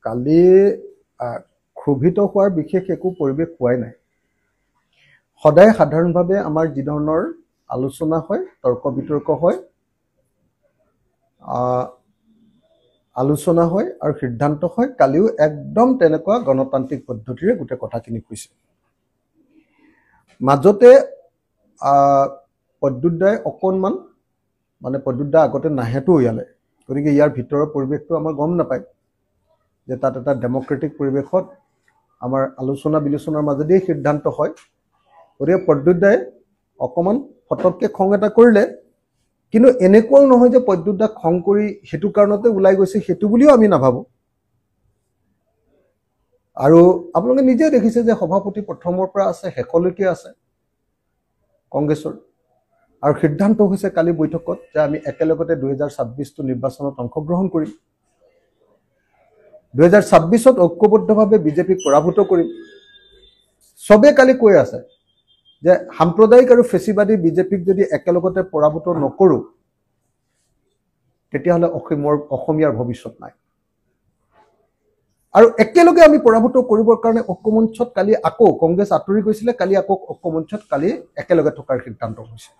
কালি ক্ষোভিত হোৱাৰ বিশেষ একো পৰিৱেশ পোৱাই নাই। সদায় সাধাৰণভাৱে আমাৰ যি ধৰণৰ আলোচনা হয়, তৰ্ক বিতৰ্ক হয়, আলোচনা হয় আৰু সিদ্ধান্ত হয়, কালিও একদম তেনেকুৱা গণতান্ত্ৰিক পদ্ধতিৰে গোটেই কথাখিনি হৈছে। মাজতে প্ৰদ্যুৎ দাই অকণমান প্ৰদ্যুৎ দা আগতে নাহেতো ইয়ালৈ, গতিকে ইয়াৰ ভিতৰৰ পৰিৱেশটো আমাৰ গম নাপায় যে তাত এটা ডেমক্ৰেটিক পৰিৱেশত আমাৰ আলোচনা বিলোচনাৰ মাজেদিয়ে সিদ্ধান্ত হয়। গতিকে প্ৰদ্যুৎ দাই অকণমান ফটককৈ খং এটা কৰিলে, কিন্তু এনেকুৱাও নহয় যে প্ৰদ্যুৎ দাক খং কৰি সেইটো কাৰণতে ওলাই গৈছে, সেইটো বুলিও আমি নাভাবোঁ। আৰু আপোনালোকে নিজে দেখিছে যে সভাপতি প্ৰথমৰ পৰা আছে, শেষলৈকে আছে কংগ্ৰেছৰ। আৰু সিদ্ধান্ত হৈছে কালি বৈঠকত যে আমি একেলগতে 2026টো নিৰ্বাচনত অংশগ্ৰহণ কৰিম, 2026ত ঐক্যবদ্ধভাৱে বিজেপিক পৰাভূত কৰিম। চবে কালি কৈ আছে যে সাম্প্ৰদায়িক আৰু ফেচিবাদী বিজেপিক যদি একেলগতে পৰাভূত নকৰোঁ, তেতিয়াহ'লে অসমীয়াৰ ভৱিষ্যত নাই। আৰু একেলগে আমি পৰাভূত কৰিবৰ কাৰণে ঐক্যমঞ্চত কালি আকৌ কংগ্ৰেছ আঁতৰি গৈছিলে, কালি আকৌ ঐক্যমঞ্চত কালি একেলগে থকাৰ সিদ্ধান্ত হৈছে।